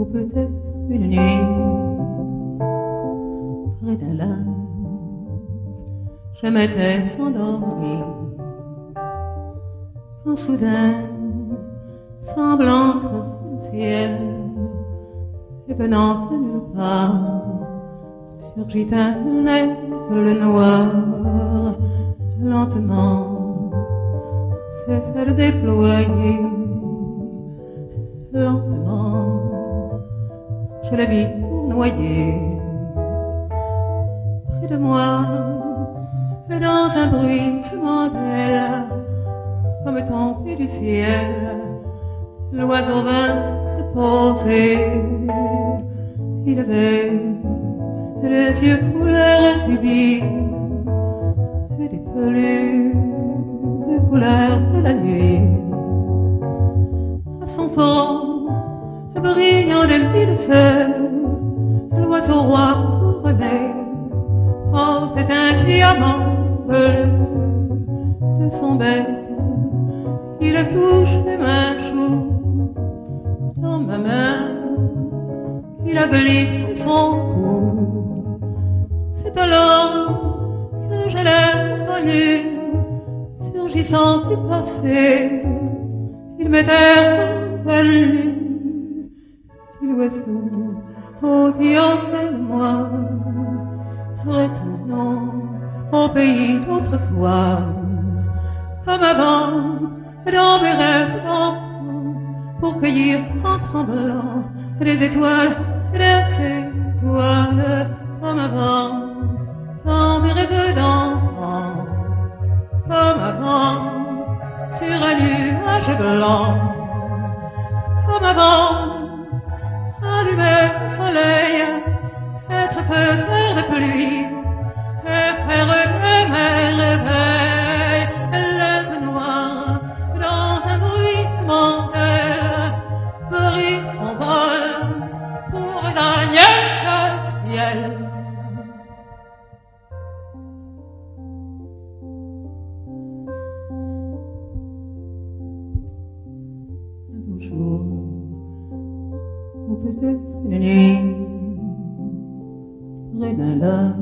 ou peut-être une nuit, près d'un lac, je m'étais endormie, quand soudain, semblant entre le ciel, et venant de nulle part, surgit un aigle noir, lentement, s'est déployé, lentement, je le vis noyer, près de moi, et dans un bruissement d'aile, comme tombé du ciel, l'oiseau vint se poser, il avait les yeux couleur rubis, et des peluches couleur de la nuit. À son front, brillant de mille feux, l'oiseau roi couronné portait un diamant bleu. De son bec, il touche les mains chaudes. Dans ma main, il a glissé son cou. C'est alors que je l'ai connu, surgissant du passé, il m'était revenu. Petit oiseau, ôté auprès de moi, retournons au pays d'autrefois, comme avant, dans mes rêves d'enfant, pour cueillir en tremblant les étoiles, comme avant, dans mes rêves d'enfant, comme avant, sur un nuage blanc, comme avant, allumer le soleil, être faiseur de pluie, et faire de merveilles, l'aigle noir, dans un bruissement d'aile, brise son vol pour gagner le ciel. Un beau jour, ou peut-être une nuit, près d'un lac,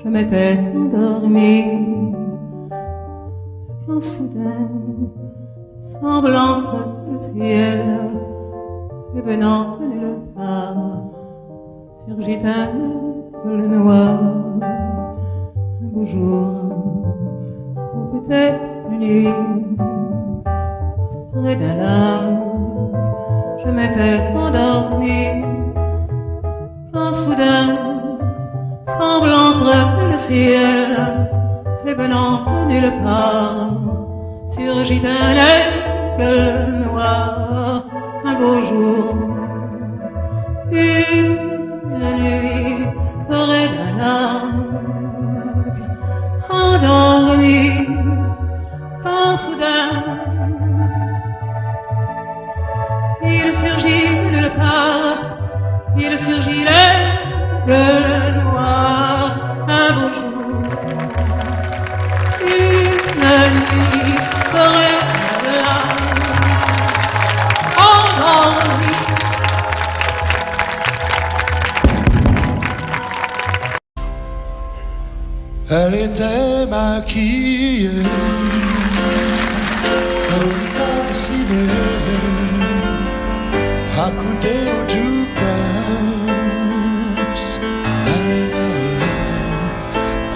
je m'étais endormie, quand soudain, semblant entre le ciel, et venant de nulle part, surgit un aigle noir. Un beau jour, ou peut-être une nuit, près d'un lac, je m'étais endormie, quand soudain, semblant entre le ciel, et venant de nulle part, surgit un aigle noir. Un beau jour, une nuit, près d'un lac, endormi, quand soudain, il surgit de nulle part, il surgit l'aigle noir. Un beau jour, une nuit, près d'un lac, endormi. Elle était maquillée comme ça ciné, accoudée au jukebox.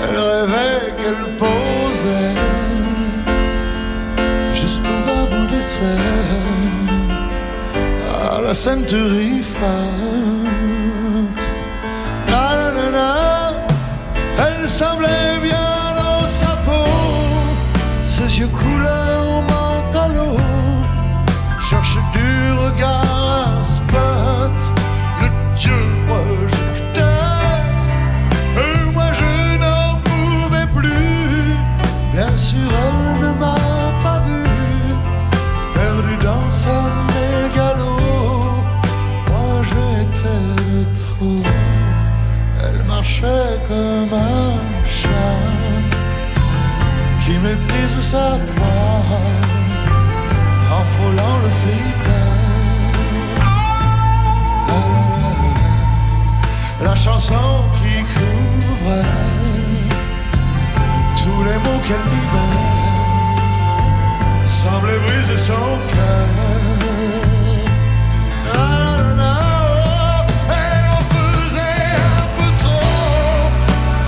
Elle rêvait qu'elle posait juste pour un bout d'essai à la Century Fox. Elle semblait bien dans sa peau, ses yeux couleur mentalo, cherche du regard un spot, le dieu projecteur. Et moi je n'en pouvais plus, bien sûr elle ne m'a pas vu, perdu dans sa mégalo, moi j'étais le trop. Elle marchait comme un chat qui méprise sa voix en frôlant le flipper. chanson qui couvre tous les mots qu'elle libère semblait briser son cœur. Et on faisait un peu trop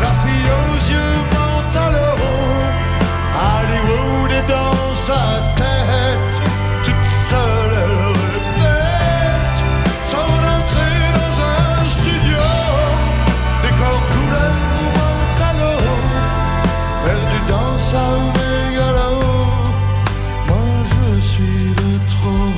la fille aux yeux pantalons, Hollywood est dans sa tête, toute seule elle répète son entrée dans un studio, décor couleur pantalon, perdu dans sa mégalo. Moi je suis de trop.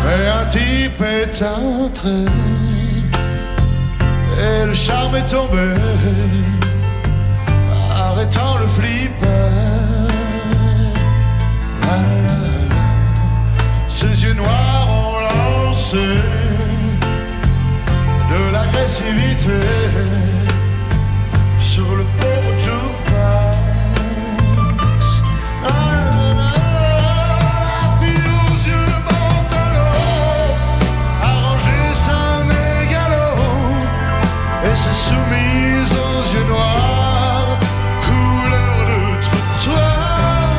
Mais un type est entré et le charme est tombé, arrêtant le flipper. La, la, la, la. Ses yeux noirs ont lancé de l'agressivité sur le pauvre jukebox. La, la, la, la fille aux yeux pantalons a rangé sa mégalo et s'est soumise aux yeux noirs, couleur de trottoir.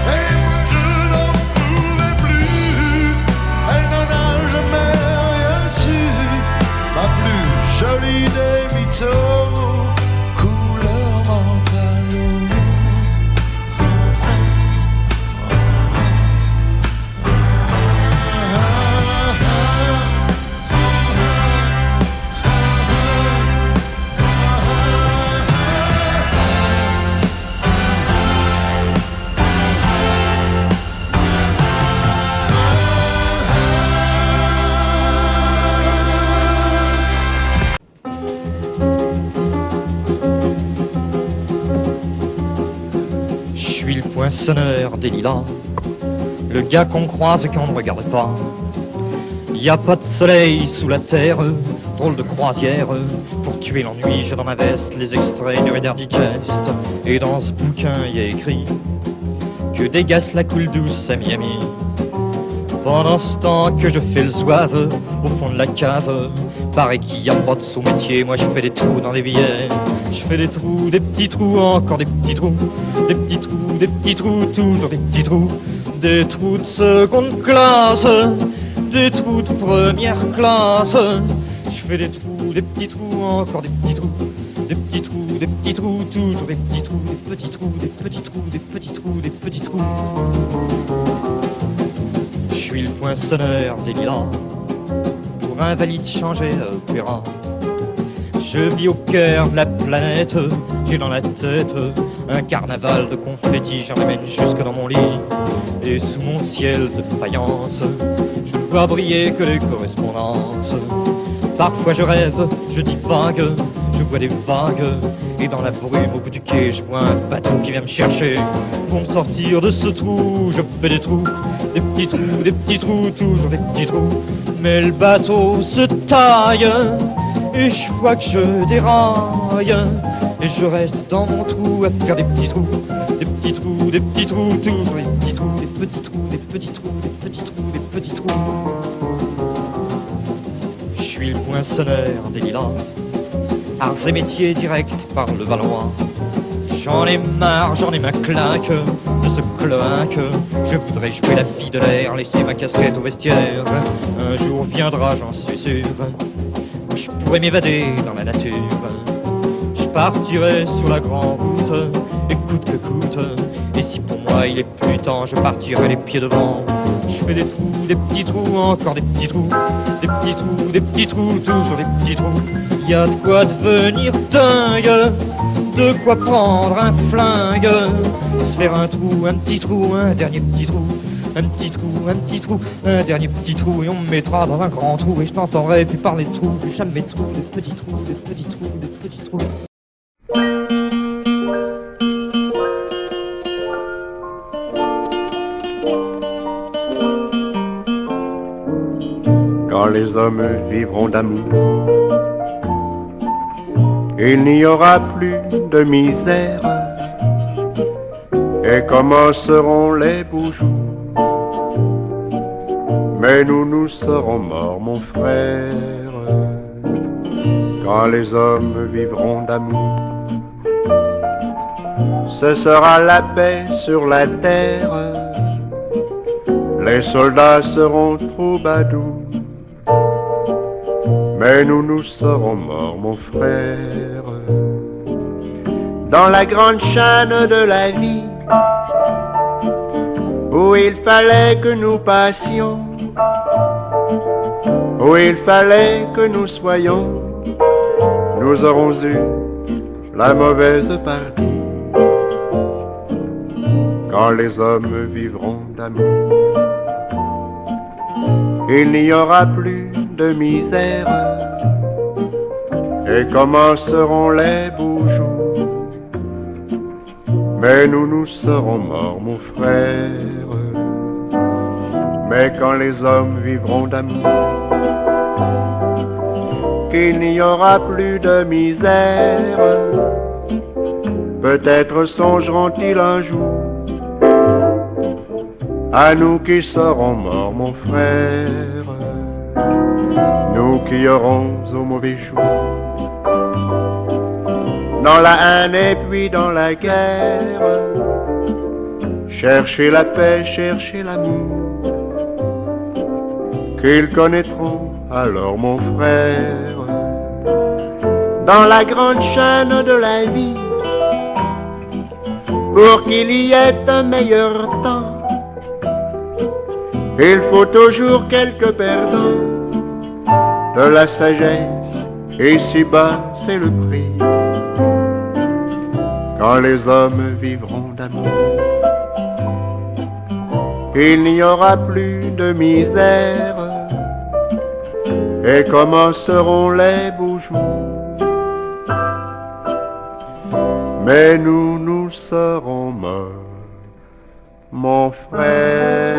Et moi je n'en pouvais plus, elle n'en a jamais rien su, ma plus jolie des mythos, couleur mentalo. Je suis le poinçonneur des lilas, le gars qu'on croise quand on ne regarde pas. Y a pas de soleil sous la terre, drôle de croisière. Pour tuer l'ennui, j'ai dans ma veste les extraits du Reader Digest. Et dans ce bouquin, y a écrit que dégasse la coule douce à Miami. Pendant ce temps que je fais le zouave au fond de la cave, paraît qu'il y a pas de sous-métier, moi je fais des trous dans des billets. Je fais des trous, des petits trous, encore des petits trous, des petits trous, des petits trous, toujours des petits trous, des trous de seconde classe, des trous de première classe. Je fais des trous, des petits trous, encore des petits trous, des petits trous, des petits trous, toujours des petits trous, des petits trous, des petits trous, des petits trous, des petits trous. Je suis le poinçonneur des lilas, pour invalide changé à opéra. Je vis au cœur de la planète, j'ai dans la tête un carnaval de confettis, j'en amène jusque dans mon lit. Et sous mon ciel de faïence, je ne vois briller que les correspondances. Parfois je rêve, je divague, je vois des vagues, et dans la brume au bout du quai, je vois un bateau qui vient me chercher. Pour me sortir de ce trou, je fais des trous, des petits trous, toujours des petits trous. Mais le bateau se taille, et je vois que je déraille, et je reste dans mon trou à faire des petits trous, des petits trous, des petits trous, toujours des petits trous, des petits trous, des petits trous, des petits trous, des petits trous. Je suis le poinçonneur des lilas, arts et métiers directs par le Valois. J'en ai marre, j'en ai ma claque de ce cloaque. Je voudrais jouer la fille de l'air, laisser ma casquette au vestiaire. Un jour viendra, j'en suis sûr, où je pourrais m'évader dans la nature. Je partirai sur la grande route, et coûte que coûte. Et si pour moi il est plus temps, je partirai les pieds devant. Je fais des trous, des petits trous, encore des petits trous, des petits trous, des petits trous, toujours des petits trous. Y a de quoi devenir dingue, de quoi prendre un flingue, se faire un trou, un petit trou, un dernier petit trou, un petit trou, un petit trou, un dernier petit trou, et on me mettra dans un grand trou, et je t'entendrai plus parler de trous, plus jamais de trous, des petits trous, des petits trous, des petits trous. les hommes vivront d'amour, il n'y aura plus de misère et commenceront les beaux jours. Mais nous serons morts, mon frère, quand les hommes vivront d'amour. Ce sera la paix sur la terre, les soldats seront troubadours, mais nous serons morts, mon frère, dans la grande chaîne de la vie, où il fallait que nous passions, où il fallait que nous soyons, nous aurons eu la mauvaise partie. Quand les hommes vivront d'amour, il n'y aura plus de misère et commenceront les beaux jours. Mais nous serons morts, mon frère, mais quand les hommes vivront d'amour, qu'il n'y aura plus de misère, peut-être songeront-ils un jour à nous qui serons morts, mon frère, nous qui aurons au mauvais jour, dans la haine et puis dans la guerre, chercher la paix, chercher l'amour, qu'ils connaîtront alors, mon frère, dans la grande chaîne de la vie, pour qu'il y ait un meilleur temps. Il faut toujours quelques perdants, de la sagesse, et si bas c'est le prix. Quand les hommes vivront d'amour, il n'y aura plus de misère et commenceront les beaux jours. Mais nous serons morts, mon frère.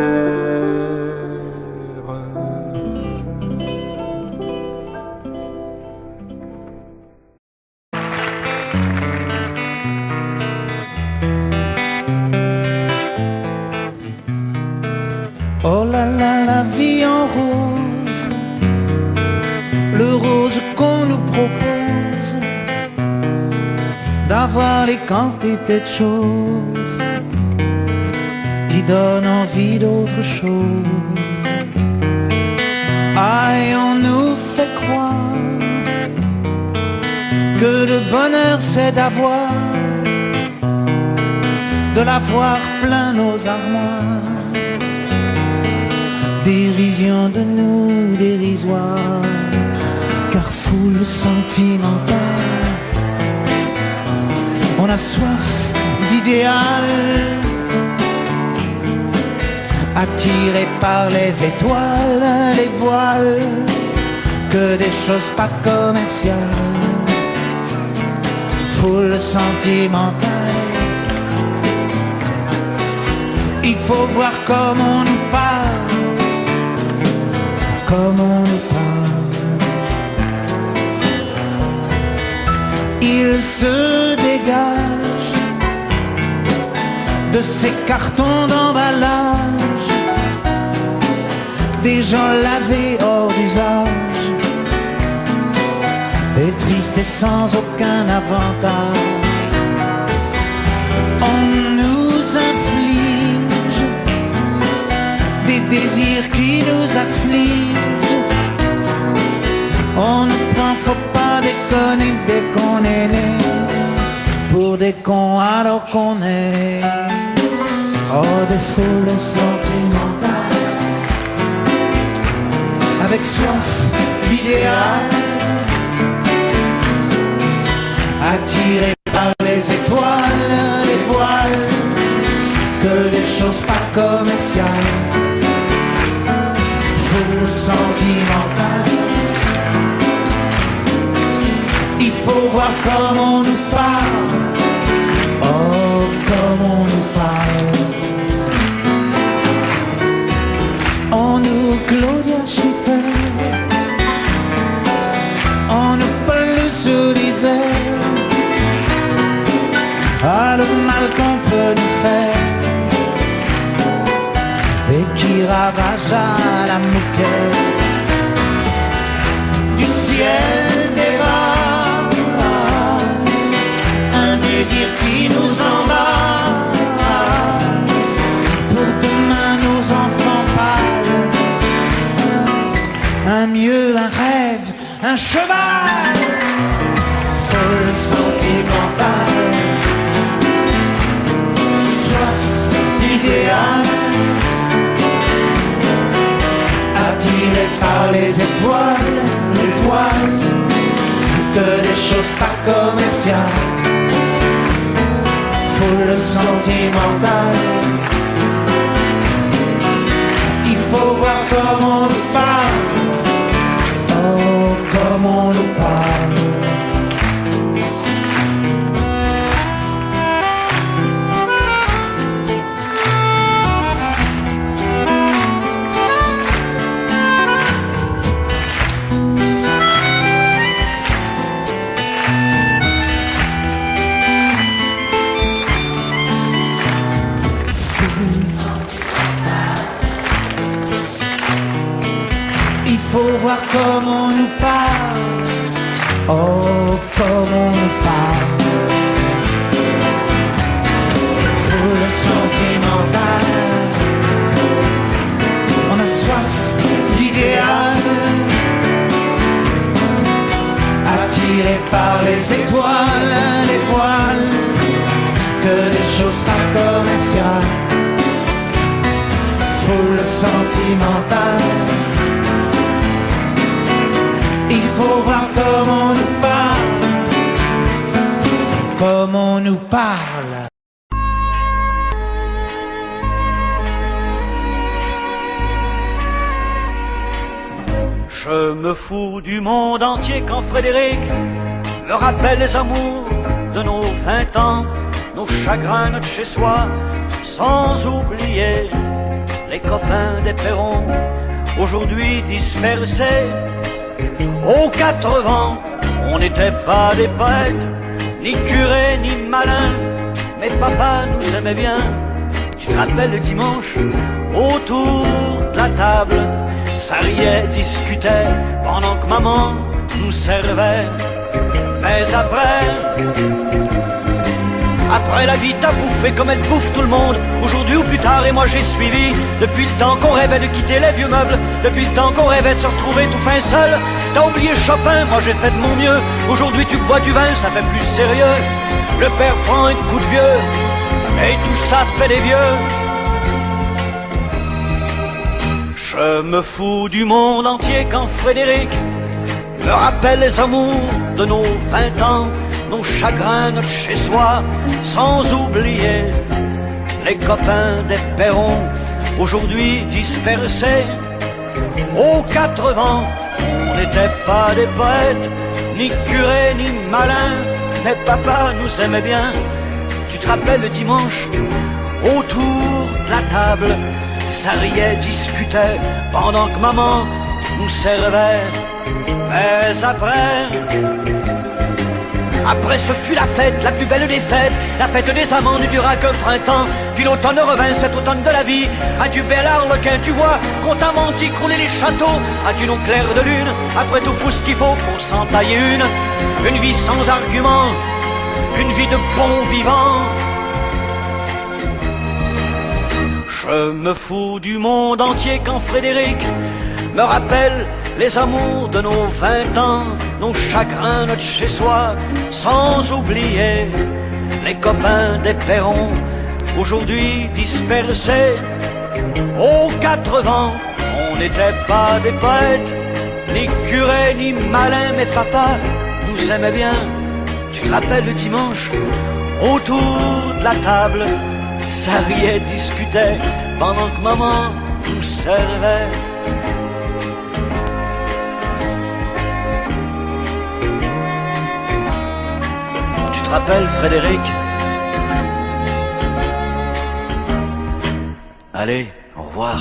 Oh là là, la vie en rose, le rose qu'on nous propose, d'avoir les quantités de choses qui donnent envie d'autre chose. Aïe, on nous fait croire que le bonheur c'est d'avoir, de l'avoir plein nos armoires. Dérision de nous dérisoire, car foule sentimentale, on a soif d'idéal, attiré par les étoiles, les voiles, que des choses pas commerciales. Foule sentimentale, il faut voir comme on nous parle, comme on nous parle. Il se dégage de ces cartons d'emballage, des gens lavés hors d'usage, et tristes et sans aucun avantage. On nous inflige des désirs qui nous affligent. On nous prend, faut pas déconner dès qu'on est né, pour des cons alors qu'on est. Oh, des foules sentimentales, avec soif d'idéal, attirés par les étoiles, les voiles, que des choses pas commerciales. Foule sentimentale, il faut voir comme on nous parle, oh comme on nous parle. On nous Claudia Schiffer, ravagea la moquette du ciel des vents, un désir qui nous emballe pour demain nos enfants pâles, un mieux, un rêve, un cheval, folle sentimentale, soif d'idéal, attiré par les étoiles, les voiles, que des choses pas commerciales, foule sentimentale. Il faut voir comment on nous parle, oh, comment on nous parle. Il faut voir comment on nous parle, oh, comment on nous parle. Foule sentimentale, on a soif d'idéal, attiré par les étoiles, les voiles, que des choses pas commerciales. Foule sentimentale, il faut voir comment on nous parle, comment on nous parle. Je me fous du monde entier quand Frédéric me rappelle les amours de nos 20 ans, nos chagrins, notre chez-soi, sans oublier les copains des perrons, aujourd'hui dispersés aux 4 vents. On n'était pas des poètes, ni curés, ni malins, mais papa nous aimait bien. Tu te rappelles le dimanche, autour de la table, ça riait, discutait, pendant que maman nous servait. Mais après la vie t'a bouffé comme elle bouffe tout le monde, aujourd'hui ou plus tard, et moi j'ai suivi. Depuis le temps qu'on rêvait de quitter les vieux meubles, depuis le temps qu'on rêvait de se retrouver tout fin seul. T'as oublié Chopin, moi j'ai fait de mon mieux. Aujourd'hui tu bois du vin, ça fait plus sérieux. Le père prend un coup de vieux, et tout ça fait des vieux. Je me fous du monde entier quand Frédéric me rappelle les amours de nos 20 ans, nos chagrins, notre chez-soi, sans oublier les copains des perrons, aujourd'hui dispersés aux 4 vents. On n'était pas des poètes, ni curés, ni malins, mais papa nous aimait bien. Tu te rappelles le dimanche, autour de la table, ça riait, discutait, pendant que maman nous servait. Mais après ce fut la fête, la plus belle des fêtes, la fête des amants ne dura qu'un printemps. Puis l'automne revint, cet automne de la vie. Adieu bel arlequin, tu vois qu'on t'a menti, crouler les châteaux. Adieu nos clairs de lune, après tout faut ce qu'il faut pour s'en tailler une vie sans argument, une vie de bon vivant. Je me fous du monde entier quand Frédéric me rappelle les amours de nos 20 ans, nos chagrins, notre chez-soi, sans oublier les copains des perrons, aujourd'hui dispersés aux 4 vents. On n'était pas des poètes, ni curés, ni malins, mais papa nous aimait bien. Tu te rappelles le dimanche, autour de la table, ça riait, discutait, pendant que maman nous servait. Tu te rappelles, Frédéric? Allez, au revoir.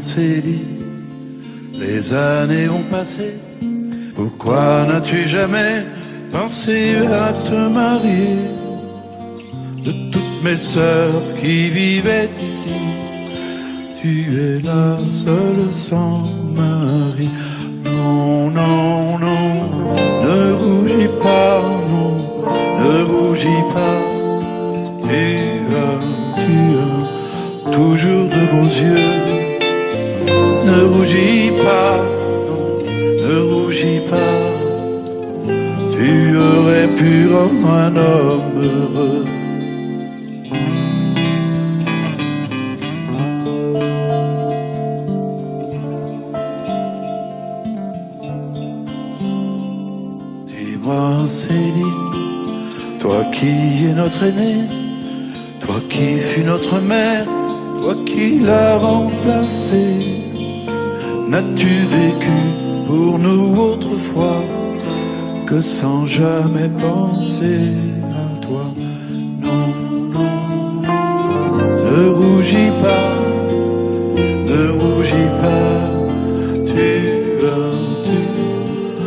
Céline, les années ont passé. Pourquoi n'as-tu jamais pensé à te marier? De toutes mes sœurs qui vivaient ici, tu es la seule sans mari. Non, non, non, ne rougis pas, non, ne rougis pas. Tu as toujours de beaux yeux. Ne rougis pas, non, ne rougis pas. Tu aurais pu rendre un homme heureux. Dis-moi Céline, toi qui es notre aîné, toi qui fus notre mère, toi qui l'as remplacé, n'as-tu vécu pour nous autrefois que sans jamais penser à toi? Non, non, ne rougis pas, ne rougis pas. Tu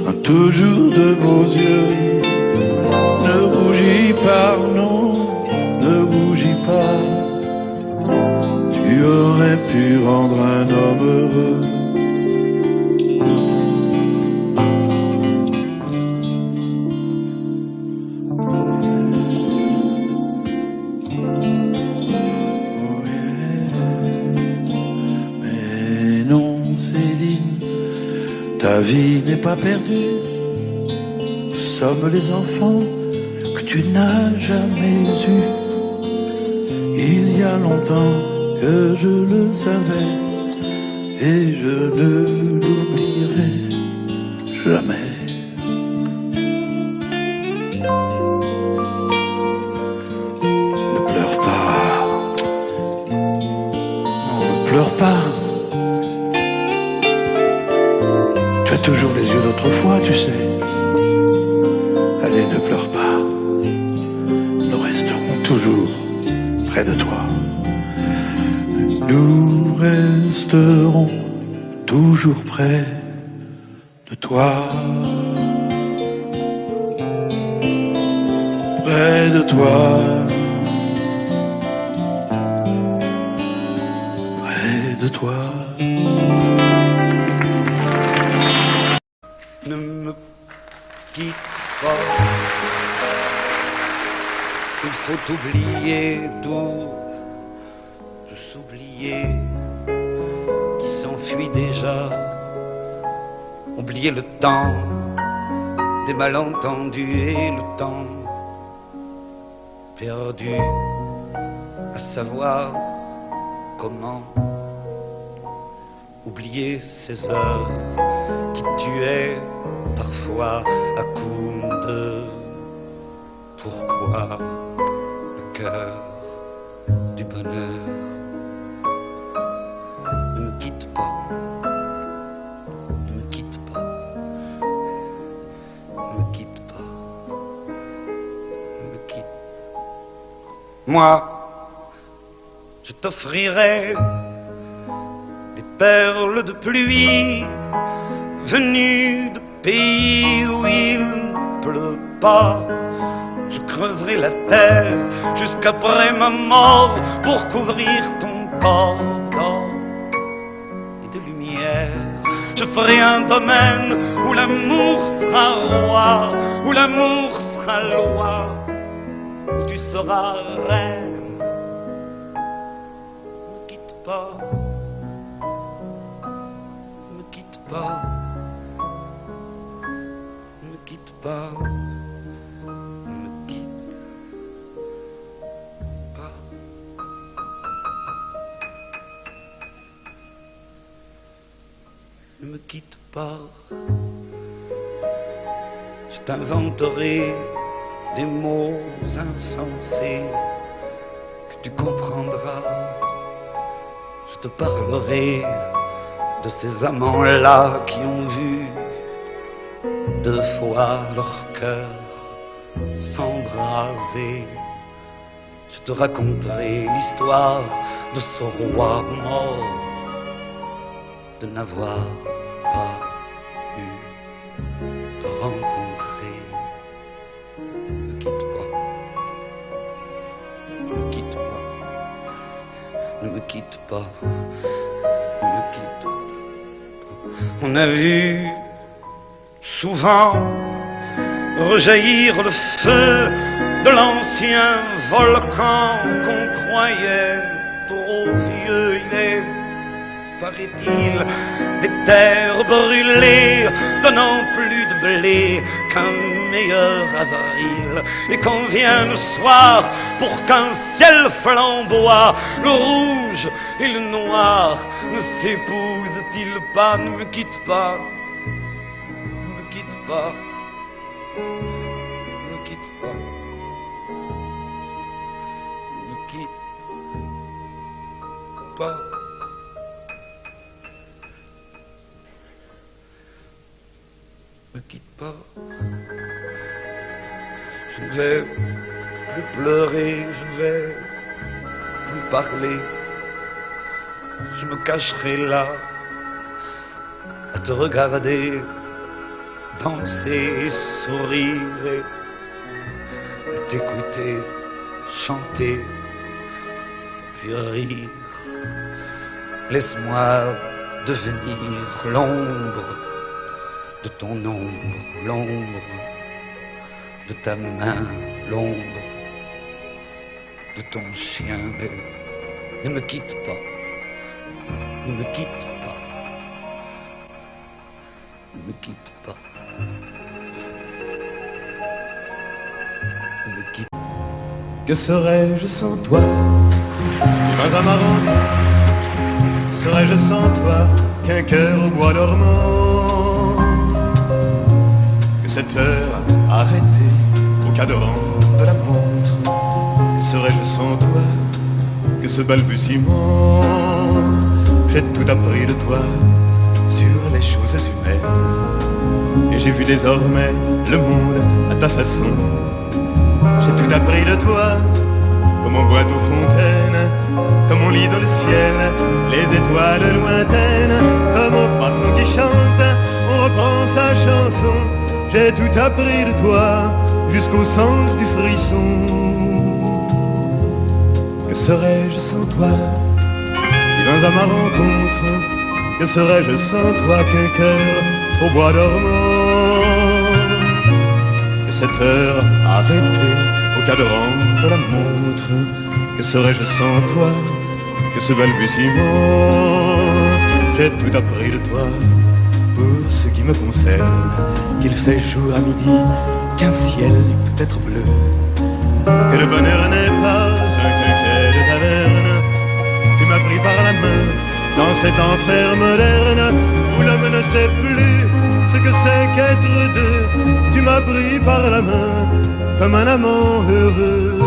as toujours de beaux yeux. Ne rougis pas, non, ne rougis pas. Tu aurais pu rendre un homme heureux. Mais non, Céline, ta vie n'est pas perdue. Nous sommes les enfants que tu n'as jamais eus. Il y a longtemps que je le savais et je ne l'oublierai jamais. Ne pleure pas, non, ne pleure pas. Tu as toujours les yeux d'autrefois, tu sais. Allez, ne pleure pas. Nous resterons toujours près de toi. Nous resterons toujours près de toi. Près de toi. Près de toi. Ne me quitte pas. Il faut oublier tout, s'oublier qui s'enfuit déjà, oublier le temps des malentendus et le temps perdu à savoir comment oublier ces heures qui tuaient parfois à coups de pourquoi le cœur du bonheur. Ne me quitte pas, ne me quitte pas, ne me quitte pas, ne me quitte. Moi, je t'offrirai des perles de pluie venues de pays où il ne pleut pas. Je creuserai la terre jusqu'après ma mort pour couvrir ton corps d'or et de lumière. Je ferai un domaine où l'amour sera roi, où l'amour sera loi, où tu seras reine. Ne me quitte pas, ne me quitte pas, ne me quitte pas. Ne me quitte pas, je t'inventerai des mots insensés que tu comprendras. Je te parlerai de ces amants-là qui ont vu 2 fois leur cœur s'embraser. Je te raconterai l'histoire de ce roi mort de n'avoir pas pu te rencontrer. Ne quitte pas, ne me quitte pas, ne me quitte pas, ne me quitte pas. On a vu souvent rejaillir le feu de l'ancien volcan qu'on croyait trop vieux. Il est, paraît-il, des terres brûlées, donnant plus de blé qu'un meilleur avril. Et qu'on vient le soir pour qu'un ciel flamboie, le rouge et le noir ne s'épousent-ils pas? Ne me quitte pas, ne me quitte pas, ne me quitte pas, ne me quitte pas. Ne me quitte pas. Je ne vais plus pleurer, je ne vais plus parler. Je me cacherai là à te regarder danser, sourire et t'écouter chanter puis rire. Laisse-moi devenir l'ombre de ton ombre, l'ombre de ta main, l'ombre de ton chien. Mais ne me quitte pas, ne me quitte pas, ne me quitte pas, ne me quitte pas. Que serais-je sans toi? Dans un marron, serais-je sans toi qu'un cœur au bois dormant? Que cette heure arrêtée au cadran de la montre, que serais-je sans toi? Que ce balbutiement, j'ai tout appris de toi sur les choses humaines. Et j'ai vu désormais le monde à ta façon. J'ai tout appris de toi, comme on boit aux fontaines, comme on lit dans le ciel les étoiles lointaines, comme au passant qui chante, on reprend sa chanson. J'ai tout appris de toi, jusqu'au sens du frisson. Que serais-je sans toi? Si dans à ma rencontre, que serais-je sans toi qu'un cœur au bois dormant? Que cette heure arrêtée au cadran de la montre, que serais-je sans toi? Que ce balbutiement, j'ai tout appris de toi. Pour ce qui me concerne, qu'il fait jour à midi, qu'un ciel peut être bleu, que le bonheur n'est pas un quinquet de taverne. Tu m'as pris par la main dans cet enfer moderne où l'homme ne sait plus ce que c'est qu'être deux. Tu m'as pris par la main comme un amant heureux.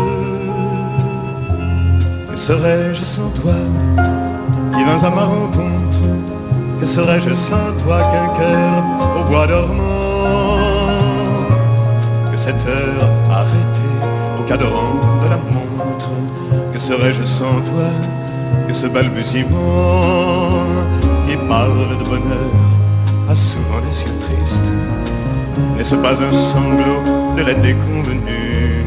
Que serais-je sans toi? Qui vins à ma rencontre? Que serais-je sans toi qu'un cœur au bois dormant? Que cette heure arrêtée au cadran de la montre, que serais-je sans toi? Que ce balbutiement qui parle de bonheur a souvent des yeux tristes. N'est-ce pas un sanglot de la déconvenue?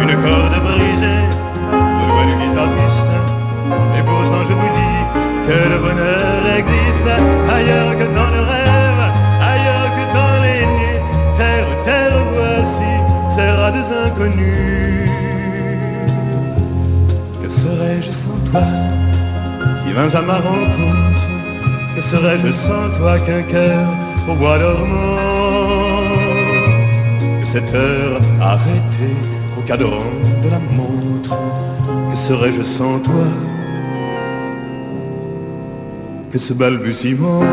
Une corde brisée, le doigt du guitariste. Et pourtant je vous dis que le bonheur existe ailleurs que dans le rêve, ailleurs que dans les nuits. Terre, terre, voici ces rades inconnus. Que serais-je sans toi? Qui vins à ma rencontre, que serais-je sans toi qu'un cœur au bois dormant? Que cette heure arrêtée au cadran de la montre, que serais-je sans toi? Que ce balbutiement.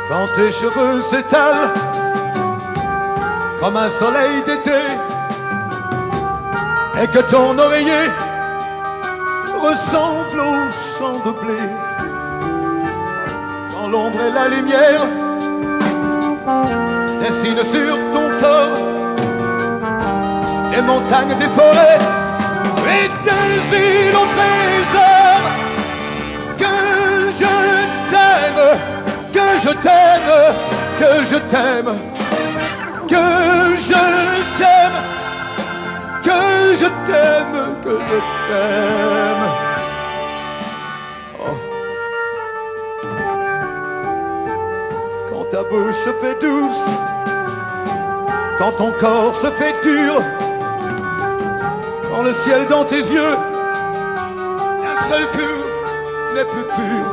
Quand tes cheveux s'étalent comme un soleil d'été et que ton oreiller ressemble au champ de blé. Quand l'ombre et la lumière dessinent sur ton corps des montagnes, des forêts et des îles au trésor. Que je t'aime, que je t'aime, que je t'aime, que je t'aime, que je t'aime, que je t'aime. Oh. Quand ta bouche se fait douce, quand ton corps se fait dur, quand le ciel dans tes yeux, un seul cœur n'est plus pur.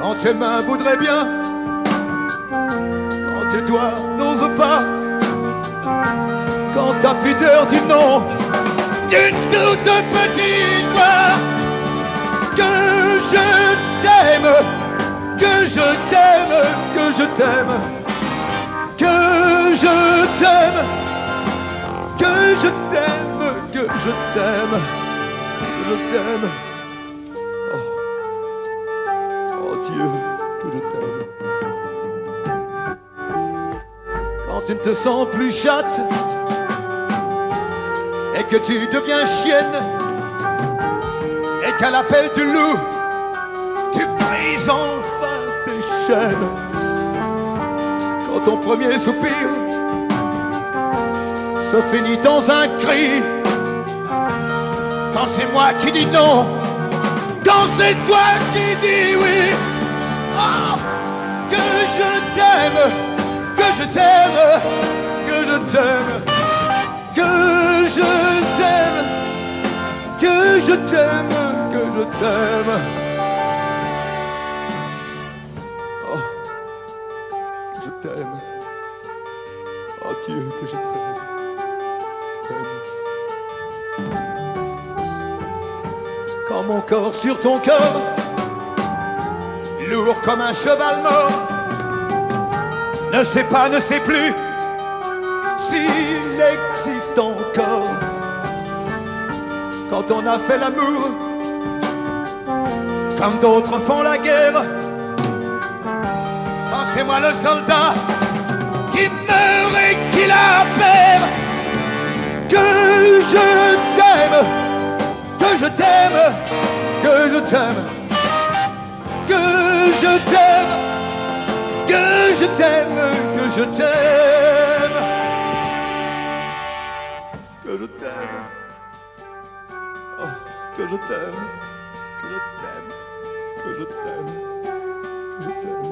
Quand tes mains voudraient bien, quand tes doigts n'osent pas, quand ta pudeur dit non d'une toute petite voix. Que je t'aime, que je t'aime, que je t'aime, que je t'aime, que je t'aime, que je t'aime, que je t'aime. Oh Dieu, que je t'aime. Quand tu ne te sens plus chatte et que tu deviens chienne et qu'à l'appel du loup tu brises enfin tes chaînes. Quand ton premier soupir se finit dans un cri, quand c'est moi qui dis non, quand c'est toi qui dis oui. Oh, que je t'aime, que je t'aime, que je t'aime, que je t'aime, que je t'aime, que je t'aime. Oh, que je t'aime. Oh Dieu, que je t'aime. Quand mon corps sur ton corps, lourd comme un cheval mort, ne sait pas, ne sait plus s'il existe encore. Quand on a fait l'amour, comme d'autres font la guerre, quand c'est moi le soldat qui meurt et qui la perd. Que je t'aime, que je t'aime, que je t'aime, que je t'aime, que je t'aime, que je t'aime, que je t'aime, oh, que je t'aime, que je t'aime, que je t'aime, que je t'aime.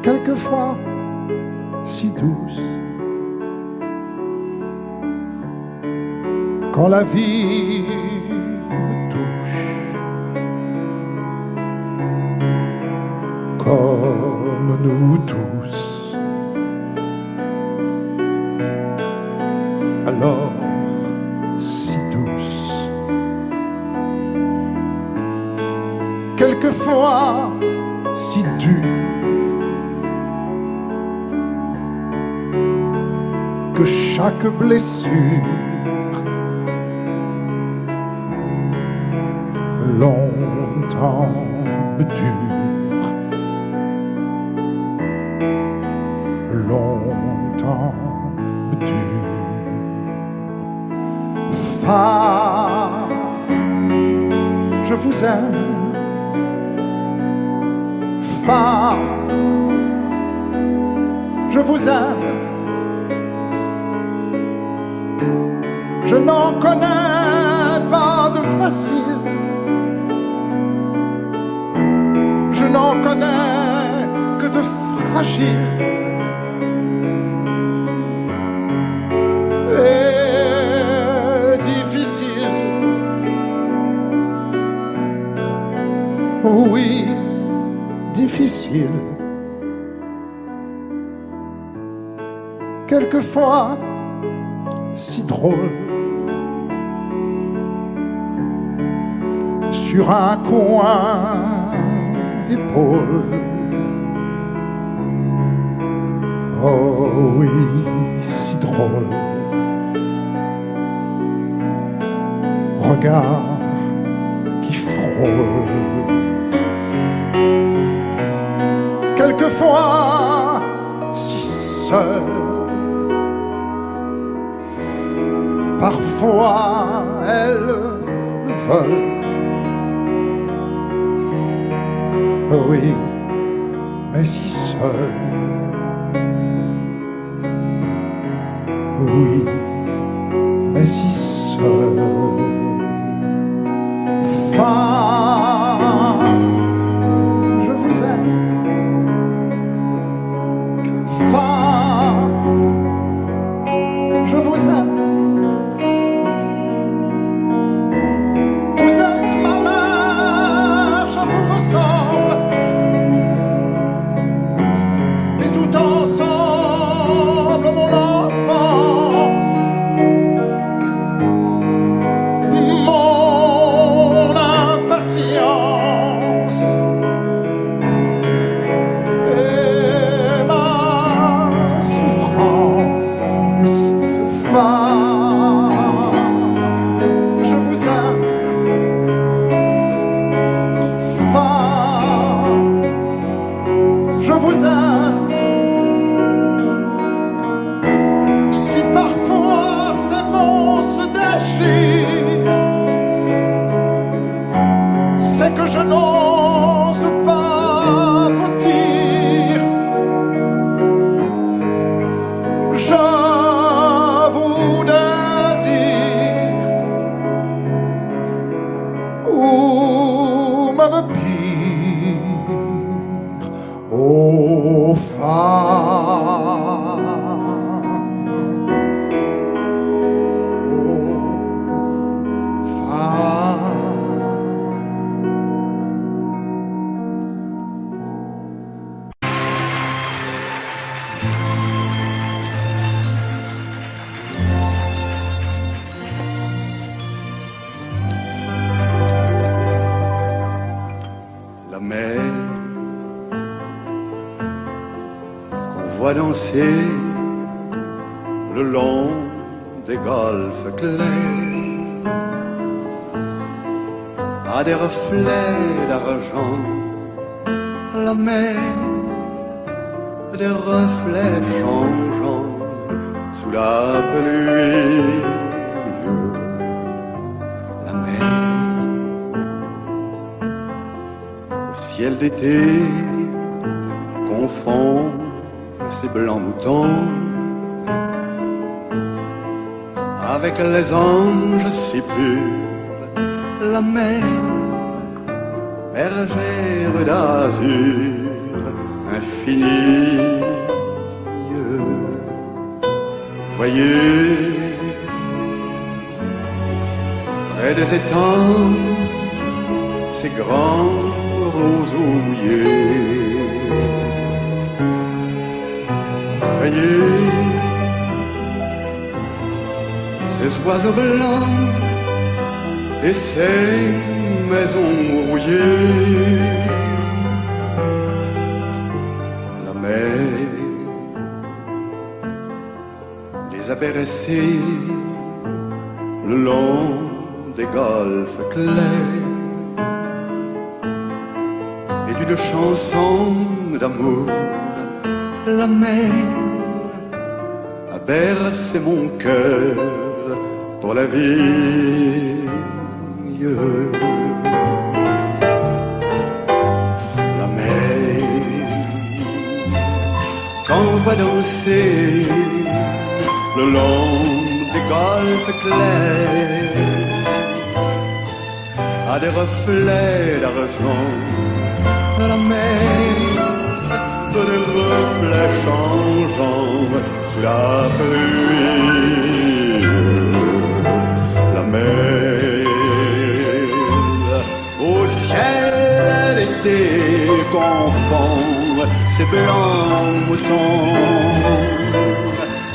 Quelquefois si douce, quand la vie me touche, comme nous tous, alors si douce. Quelquefois si dure, que chaque blessure longtemps me dure, longtemps me dure. Femme, je vous aime. Femme, je vous aime. Je n'en connais pas de facile. Je n'en connais que de fragile. Et difficile. Oui, difficile. Quelquefois, si drôle. Sur un coin d'épaule. Oh oui, si drôle. Regard qui frôle. Quelquefois, si seul. Parfois, elles veulent. Oh oui, mais si seul. Oui, mais si seul. Femme, je vous aime. Femme, je vous aime. Vous êtes ma mère, je vous ressemble. Et tout ensemble, mon enfant, mon impatience et ma souffrance. Femme, je vous aime. Femme, je vous aime. Si parfois ces mots se déchirent, c'est que je n'ose pas vous dire. Je vous désire, ou même pire, ô femme, ô femme. La mer qu'on voit danser le long des golfes clairs a des reflets d'argent. La mer des reflets changeants sous la pluie. La mer au ciel d'été confond ces blancs moutons avec les anges si purs. La mer, bergère d'azur infinie. Voyez, près des étangs, ces grands roseaux mouillés. Voyez, ces oiseaux blancs et ces maisons rouillées. La mer les a bercés le long des golfes clairs et d'une chanson d'amour. La mer a bercé mon cœur pour la vie. La mer qu'on voit danser le long des golfes clairs à des reflets d'argent de la mer, des reflets changeants sous la pluie. La mer au ciel d'été confond ces blancs moutons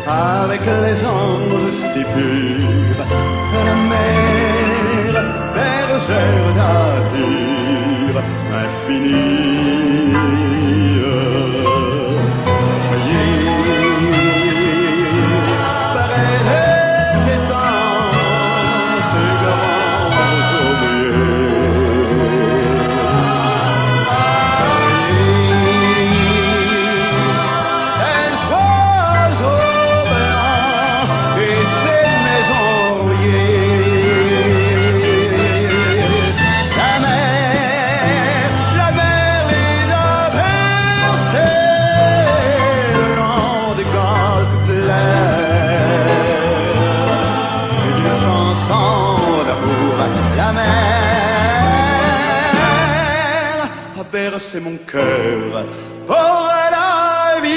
avec les anges si purs. La mer, bergère d'azur infinie. Près des étangs, ces grands oubliés. Ces oiseaux blancs et ces maisons rouillées. La mer les a bercés le long des golfes clairs. Et d'une chanson d'amour, la mer a bercé mon cœur pour la vie.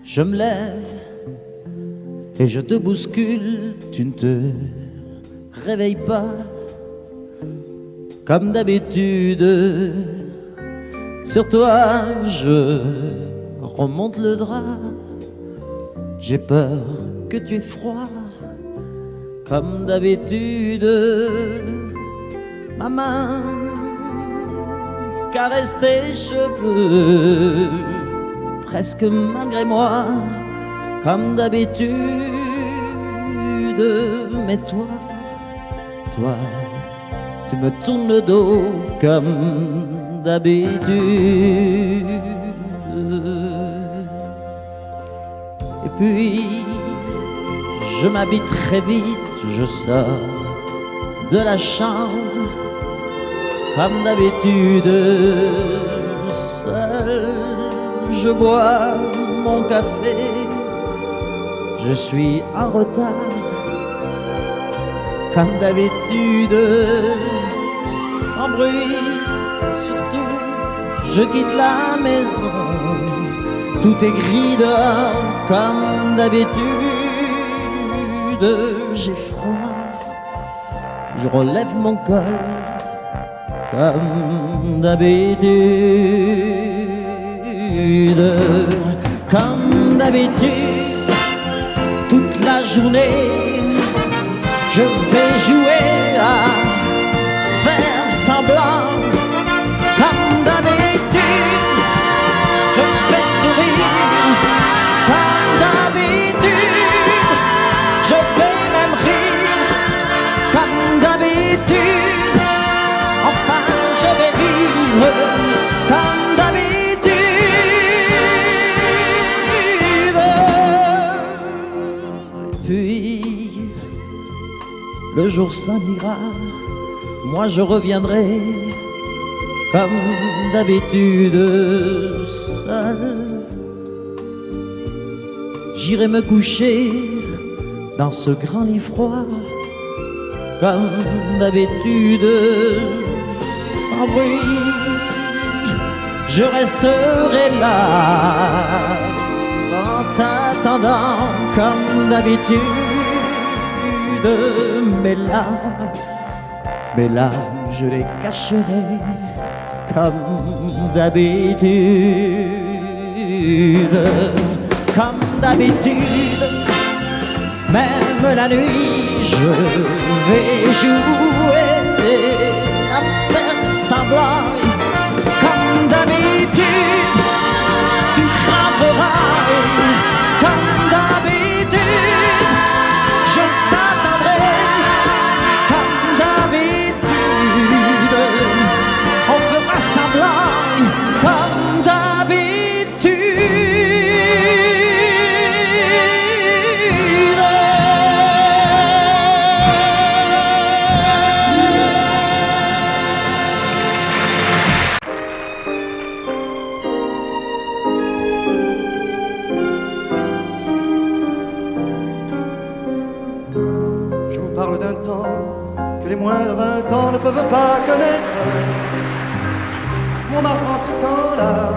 Je me lève et je te bouscule, tu ne te réveilles pas comme d'habitude. Sur toi je remonte le drap, j'ai peur que tu aies froid comme d'habitude. Ma main caresse tes cheveux presque malgré moi, comme d'habitude. Mais toi, tu me tournes le dos comme d'habitude. Et puis, je m'habille très vite, je sors de la chambre, comme d'habitude, seul. Je bois mon café, je suis en retard, comme d'habitude, sans bruit, surtout, je quitte la maison, tout est gris dehors, comme d'habitude, j'ai froid, je relève mon col, comme d'habitude. Comme d'habitude, toute la journée, je vais jouer à faire semblant. Comme d'habitude, je fais sourire. Comme d'habitude, je vais même rire. Comme d'habitude, enfin je vais vivre. Comme d'habitude. Le jour s'en ira, moi je reviendrai comme d'habitude seul. J'irai me coucher dans ce grand lit froid comme d'habitude, sans bruit. Je resterai là en t'attendant comme d'habitude. Mes larmes, je les cacherai comme d'habitude. Comme d'habitude, même la nuit, je vais jouer à faire semblant. Comme d'habitude, tu rentreras Montmartre en ce temps-là,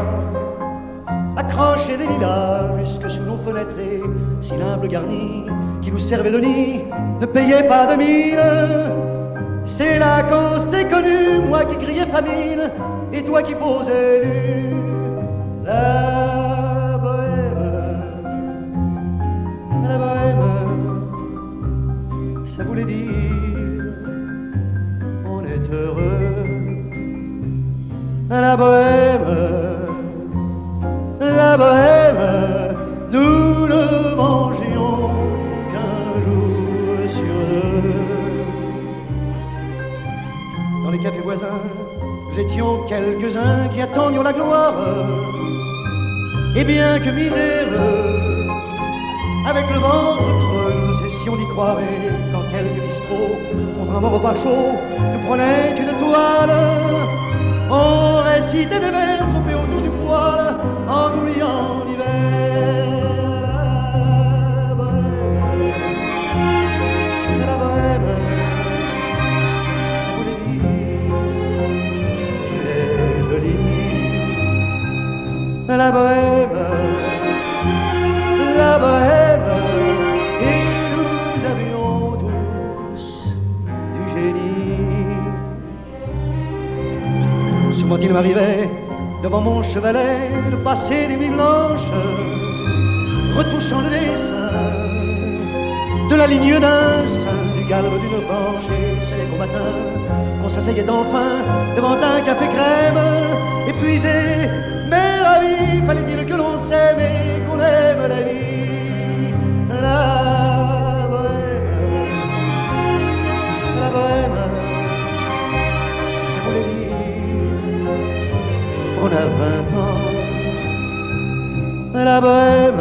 accrochait des lilas jusque sous nos fenêtres et si l'humble garni qui nous servait de nid ne payait pas de mine. C'est là qu'on s'est connus, moi qui criais famine et toi qui posais nu. La bohème, ça voulait dire on est heureux. La bohème, nous ne mangions qu'un jour sur deux. Dans les cafés voisins, nous étions quelques-uns qui attendions la gloire. Et bien que miséreux, avec le ventre creux, nous cessions d'y croire. Et dans quelques bistrots, contrairement au repas chaud, nous prenaient une toile. On récitait des vers groupés autour du poêle, en oubliant l'hiver. La bohème, ça voulait dire tu es jolie. La bohème, et nous avions tous du génie. Souvent il m'arrivait, devant mon chevalet, de passer des nuits blanches, retouchant le dessin de la ligne d'un sein, du galbe d'une branche. Et c'est qu'au matin, qu'on s'asseyait enfin devant un café crème, épuisé, mais ravi, fallait-il que l'on s'aime et qu'on aime la vie. La bohème, ça voulait dire on a 20 ans. La bohème,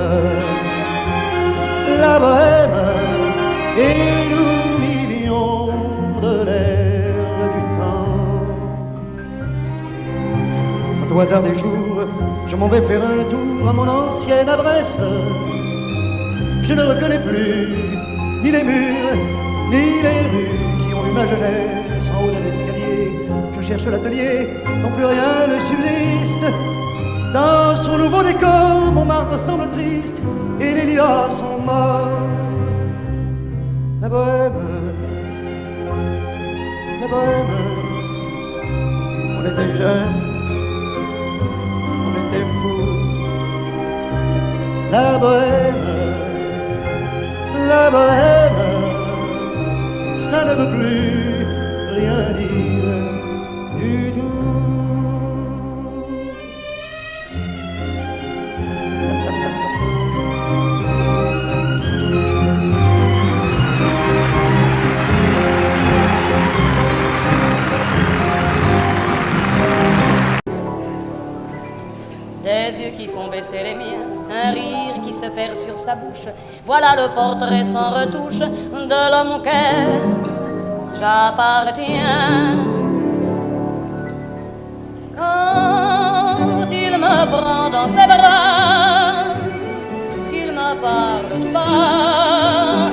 et nous vivions de l'air du temps. Quant au hasard des jours, je m'en vais faire un tour à mon ancienne adresse. Je ne reconnais plus ni les murs, ni les rues qui ont eu ma jeunesse. En haut d'un escalier, je cherche l'atelier, non plus rien ne subsiste. Dans son nouveau décor, Montmartre semble triste et les lilas sont morts. La bohème, on était jeunes, on était fous. La bohème, ça ne veut plus rien dire du tout. Des yeux qui font baisser les miens, un rire qui se perd sur sa bouche. Voilà le portrait sans retouche de l'homme auquel j'appartiens. Quand il me prend dans ses bras, qu'il me parle tout bas,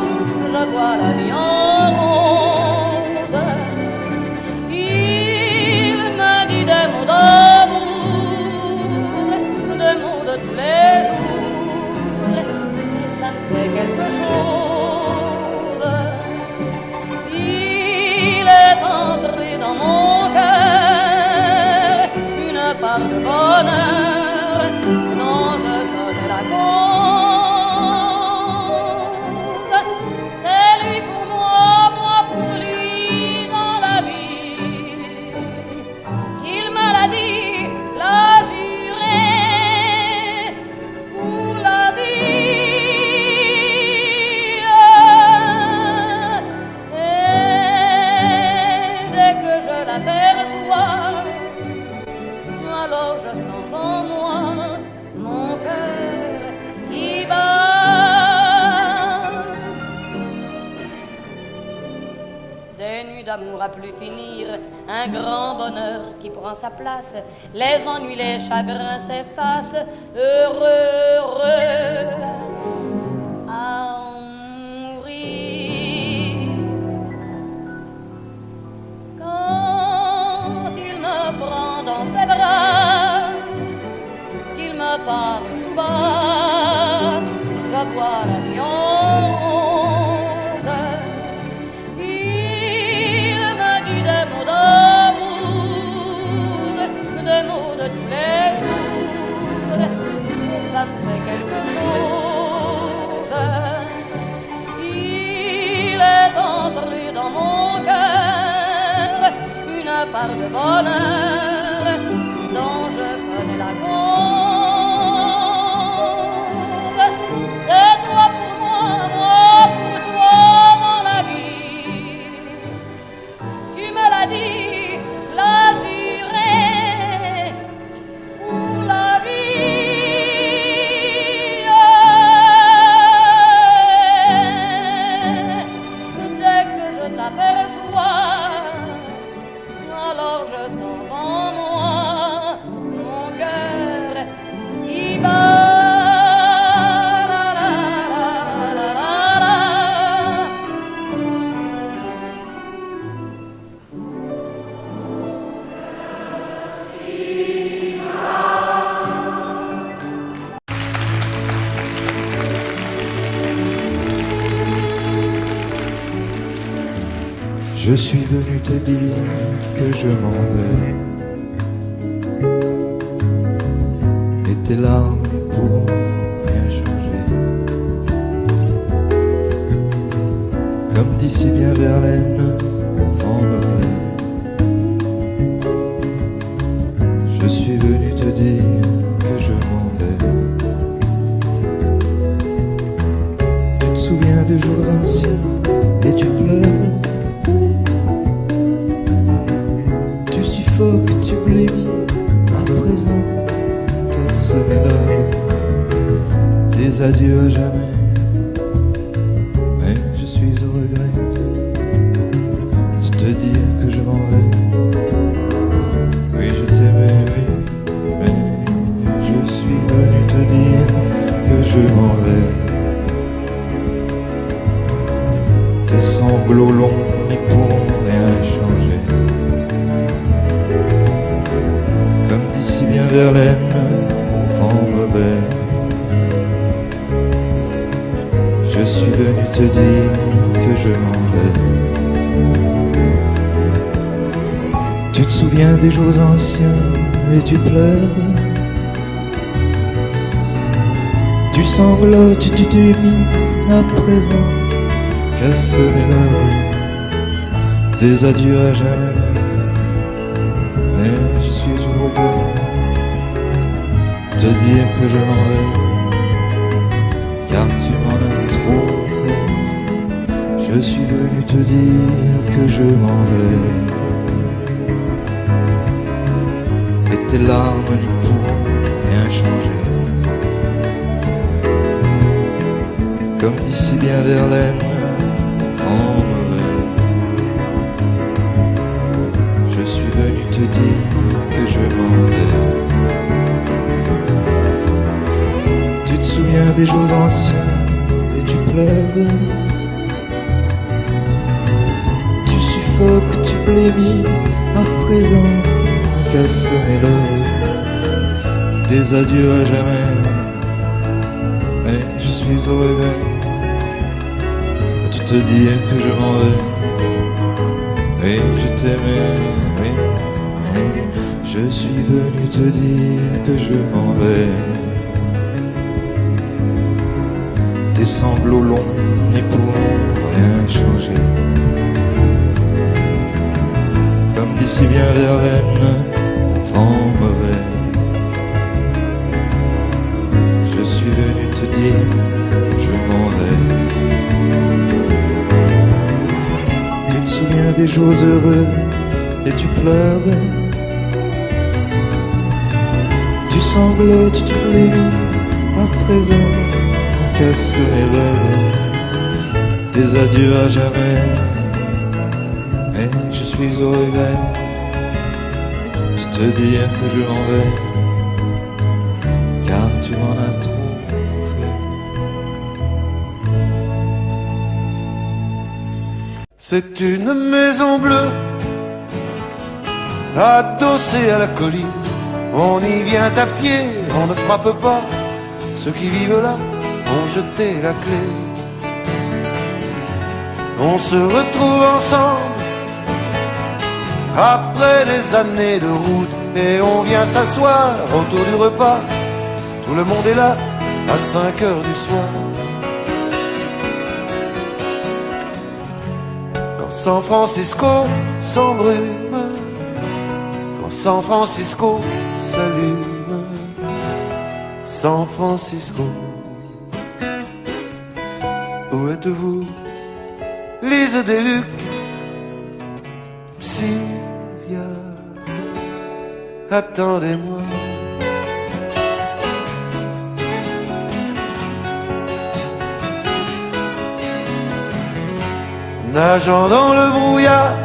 je vois la vie en rose. Il me dit des mots d'amour, des mots de tous les jours, et ça me fait quelque chose. Il est entré dans mon cœur une part de bonheur dont je connais la cause. C'est lui pour moi, moi pour lui dans la vie. Il me l'a dit, l'a juré pour la vie. Et dès que je l'aperçois, alors je sens en moi mon cœur qui bat. Des nuits d'amour à plus finir, un grand bonheur qui prend sa place, les ennuis, les chagrins s'effacent, heureux, heureux à en mourir. Quand il de bonheur dont je connais la cause. C'est toi pour moi, moi pour toi dans la vie. Tu me l'as dit, l'as juré pour la vie. Dès que je t'aperçois, alors je sens en moi mon cœur qui bat. La, la, la, la, la, la. Je suis venu te dire que je m'en vais, et tes larmes ne pourront rien changer. Comme dit si bien Verlaine, vent mauvais. Je suis venu te dire que je m'en vais. Tu te souviens des jours anciens et tu pleures. Que tu blémis à présent, qu'elle serait l'heure des adieux à jamais. Mais je suis au regret de te dire que je m'en vais. Oui, je t'aimais, oui, mais je suis venu te dire que je m'en vais. Tes sanglots longs n'y pourront rien changer. Si bien Verlaine, vent mauvais. Je suis venu te dire que je m'en vais. Tu te souviens des jours anciens et tu pleures. Tu sanglotes, tu t'humides à présent, qu'elle sonnait l'heure des adieux à jamais. Mais je suis au regret te dire que je m'en vais, car tu m'en as trop fait. Je suis venu te dire que je m'en vais, et tes larmes n'y pourront rien changer. Comme dit si bien Verlaine, vent mauvais. Je suis venu te dire que je m'en vais. Tu te souviens des jours anciens et tu pleures. Tu suffoques, tu blémis à présent, qu'elle sonnait l'heure des adieux à jamais. Mais je suis au regret de te dire que je m'en vais. Et je t'aimais, oui, mais je suis venu te dire que je m'en vais. Tes sanglots longs n'y pourront rien changer. Comme dit si bien Verlaine, vent mauvais. Je suis venu te dire, je m'en vais. Tu te souviens des jours heureux et tu pleures. Tu sanglotes, tu blémis à présent, qu'elle serait l'heure des adieux à jamais. Et je suis au regret de te dire que je m'en vais, car tu m'en as trop fait. C'est une maison bleue adossée à la colline. On y vient à pied, on ne frappe pas. Ceux qui vivent là ont jeté la clé. On se retrouve ensemble après des années de route et on vient s'asseoir autour du repas. Tout le monde est là à 5 heures du soir. Quand San Francisco s'embrume San Francisco s'allume. San Francisco, où êtes-vous? Lise Deluc, Sylvia, attendez-moi. Nageant dans le brouillard,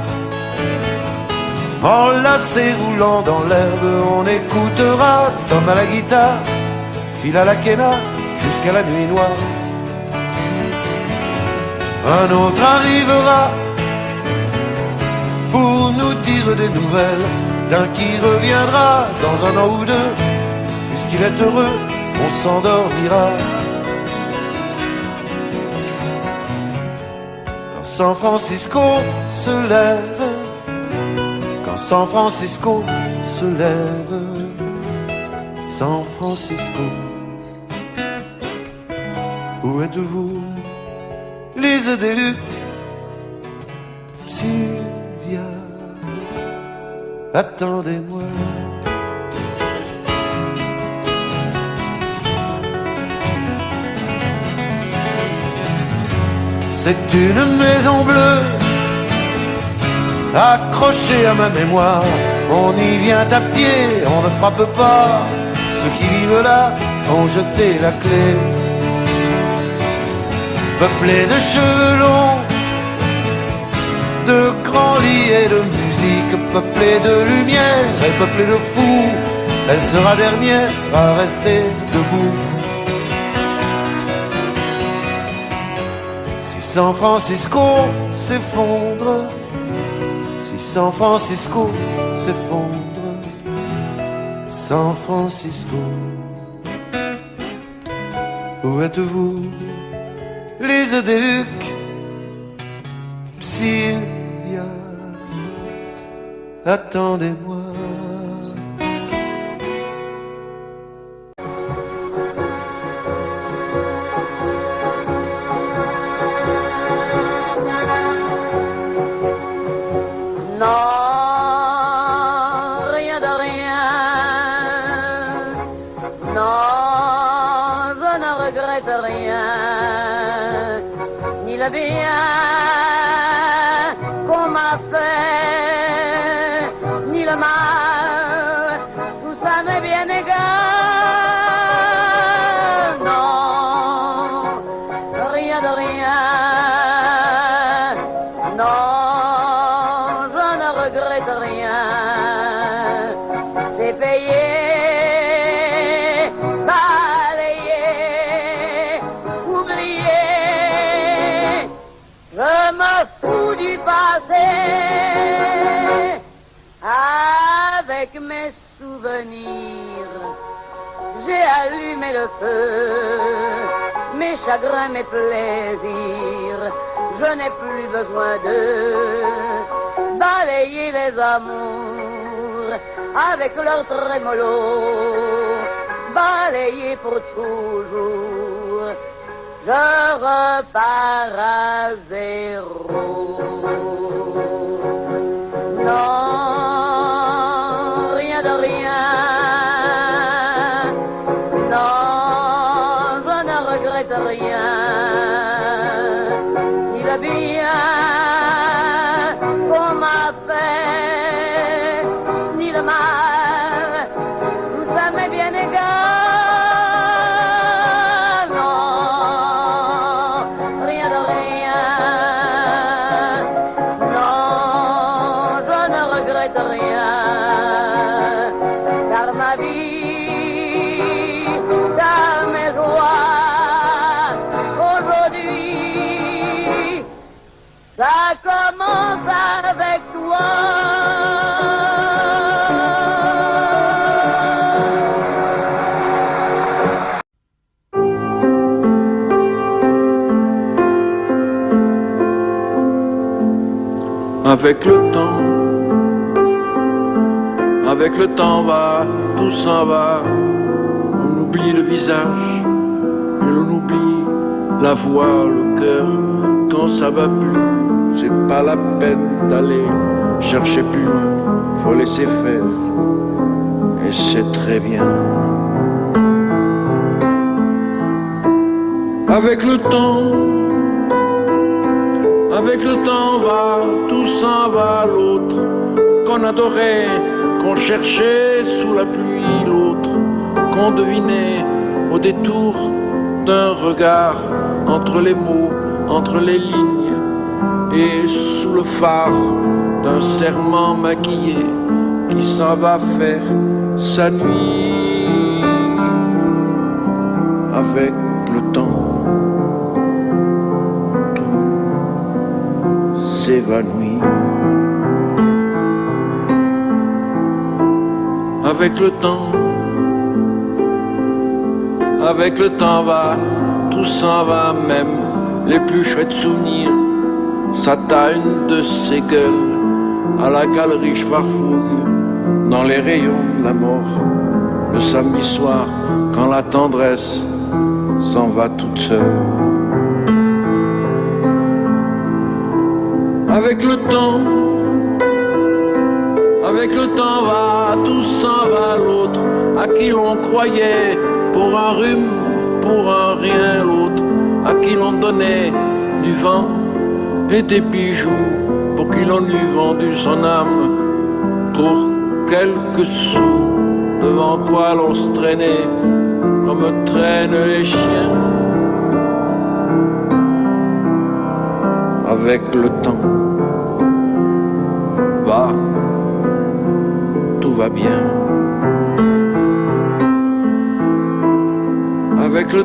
enlacé roulant dans l'herbe, on écoutera Tom à la guitare, Phil à la quena, jusqu'à la nuit noire. Un autre arrivera pour nous dire des nouvelles d'un qui reviendra dans un an ou deux. Puisqu'il est heureux, on s'endormira. Quand San Francisco se lève, quand San Francisco se lève, San Francisco, où êtes-vous? Lise Deluc, Sylvia, attendez-moi. C'est une maison bleue accrochée à ma mémoire. On y vient à pied, on ne frappe pas. Ceux qui vivent là ont jeté la clé. Peuplée de cheveux longs, de grands lits et de musique, peuplée de lumière et peuplée de fous, elle sera dernière à rester debout. Si San Francisco s'effondre, si San Francisco s'effondre, San Francisco, où êtes-vous? Lise Deluc, Sylvia, attendez-moi. Non, rien de rien. Non, je ne regrette rien. Ni le bien qu'on m'a fait, ni le mal, tout ça m'est bien égal. Non, rien de rien. Non, je ne regrette rien. C'est payé. Avec mes souvenirs, j'ai allumé le feu, mes chagrins, mes plaisirs, je n'ai plus besoin de balayer les amours avec leur trémolo, balayer pour toujours, je repars à zéro. Non, rien de rien. Non, je ne regrette rien. Ni le bien qu'on m'a fait, ni le mal, tout ça m'est bien égal. Non, rien de rien. Rien, car ma vie, car mes joies, aujourd'hui, ça commence avec toi. Avec le temps va, tout s'en va. On oublie le visage, et on oublie la voix, le cœur. Quand ça va plus, c'est pas la peine d'aller chercher plus loin. faut laisser faire, et c'est très bien. Avec le temps va, tout s'en va, l'autre qu'on adorait, qu'on cherchait sous la pluie, l'autre qu'on devinait au détour d'un regard, entre les mots, entre les lignes, et sous le phare d'un serment maquillé qui s'en va faire sa nuit. Avec le temps, tout s'évanouit. Avec le temps va, tout s'en va, même les plus chouettes souvenirs. Ça t'a une de ces gueules à la galerie Schwarfouille, dans les rayons de la mort, le samedi soir, quand la tendresse s'en va toute seule. Avec le temps va, tout s'en va, l'autre à qui l'on croyait pour un rhume, pour un rien, l'autre à qui l'on donnait du vent et des bijoux, pour qui l'on eût vendu son âme pour quelques sous. Devant toi l'on se traînait comme traînent les chiens. Avec le temps va, tout va bien. Avec le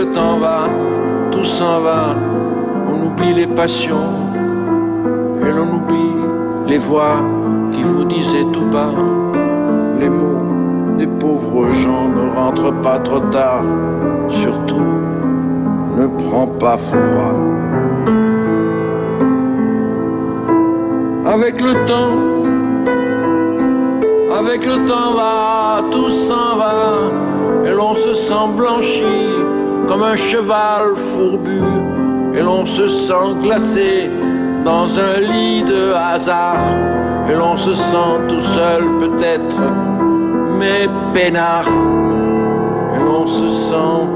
temps va, tout s'en va. On oublie les passions et l'on oublie les voix qui vous disaient tout bas. Les mots des pauvres gens, ne rentrent pas trop tard. Surtout, ne prends pas froid. Avec le temps va, tout s'en va, et l'on se sent blanchi comme un cheval fourbu, et l'on se sent glacé dans un lit de hasard, et l'on se sent tout seul peut-être, mais peinard, et l'on se sent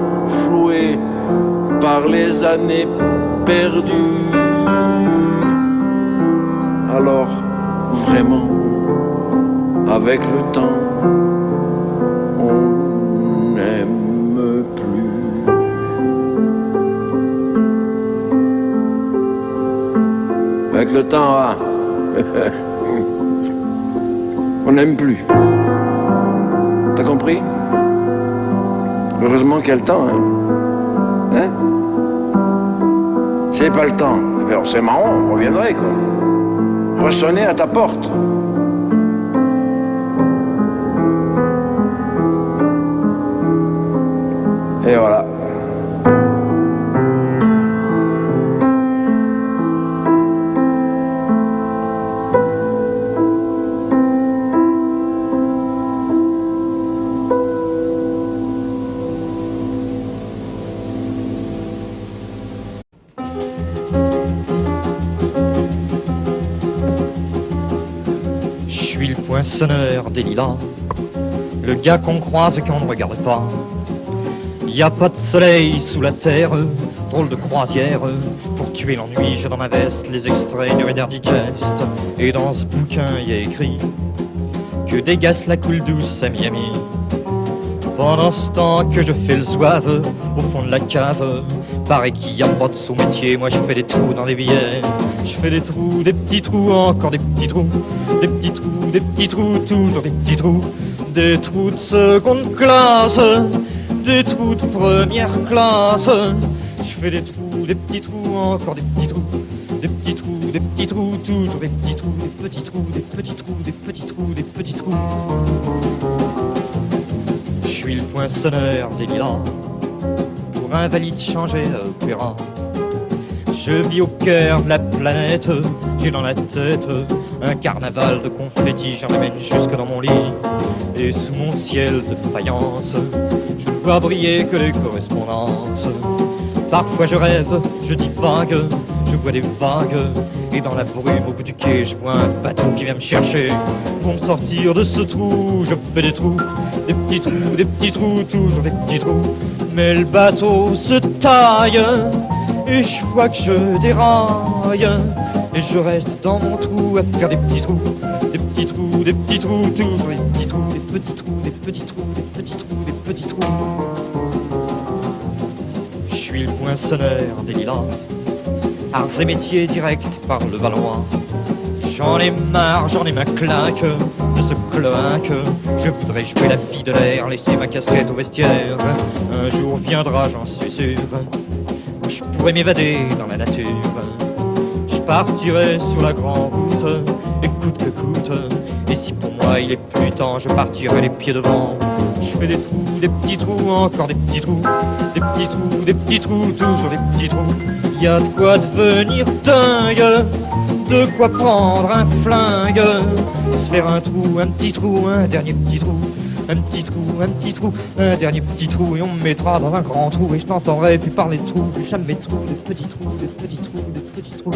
floué par les années perdues. Alors, vraiment, avec le temps, on n'aime plus. Avec le temps, on n'aime plus. T'as compris? Heureusement qu'il y a le temps, hein? C'est pas le temps. C'est marrant, on reviendrait, quoi. Ressonner à ta porte. Et voilà. Poinçonneur des lilas, le gars qu'on croise et qu'on ne regarde pas. Y a pas de soleil sous la terre, drôle de croisière. Pour tuer l'ennui, j'ai dans ma veste les extraits du Reader Digest. Et dans ce bouquin, y a écrit que dégasse la coule douce à Miami. Pendant ce temps que je fais le zouave au fond de la cave, paraît qu'il y a pas de sous-métier, moi je fais des trous dans des billets. Je fais des trous, des petits trous, encore des petits trous, des petits trous, des petits trous, toujours des petits trous, des trous de seconde classe, des trous de première classe. Je fais des trous, des petits trous, encore des petits trous, des petits trous, des petits trous, toujours des petits trous, des petits trous, des petits trous, des petits trous, des petits trous. Je suis le poinçonneur des lilas, pour invalide changé à opéra. Je vis au cœur de la planète, j'ai dans la tête un carnaval de confettis, j'en amène jusque dans mon lit. Et sous mon ciel de faïence, je ne vois briller que les correspondances. Parfois je rêve, je divague, je vois des vagues. Et dans la brume au bout du quai, je vois un bateau qui vient me chercher. Pour me sortir de ce trou, je fais des trous, des petits trous, toujours des petits trous. Mais le bateau se taille, et je vois que je déraille. Et je reste dans mon trou à faire des petits trous, des petits trous, des petits trous, toujours des petits trous, des petits trous, des petits trous, des petits trous, des petits trous. Je suis le poinçonneur des lilas, arts et métiers directs par le Valois. J'en ai marre, j'en ai ma claque de ce cloaque. Je voudrais jouer la fille de l'air, laisser ma casquette au vestiaire. Un jour viendra, j'en suis sûr, je pourrais m'évader dans la nature. Je partirai sur la grande route, et coûte que coûte. Et si pour moi il est plus temps, je partirai les pieds devant. Je fais des trous, des petits trous, encore des petits trous, des petits trous, des petits trous, toujours des petits trous. Y a de quoi devenir dingue, de quoi prendre un flingue, se faire un trou, un petit trou, un dernier petit trou, un petit trou, un petit trou, un dernier petit trou, et on me mettra dans un grand trou, et je t'entendrai plus parler de trous, plus jamais de trous, des petits trous, des petits trous, des petits trous.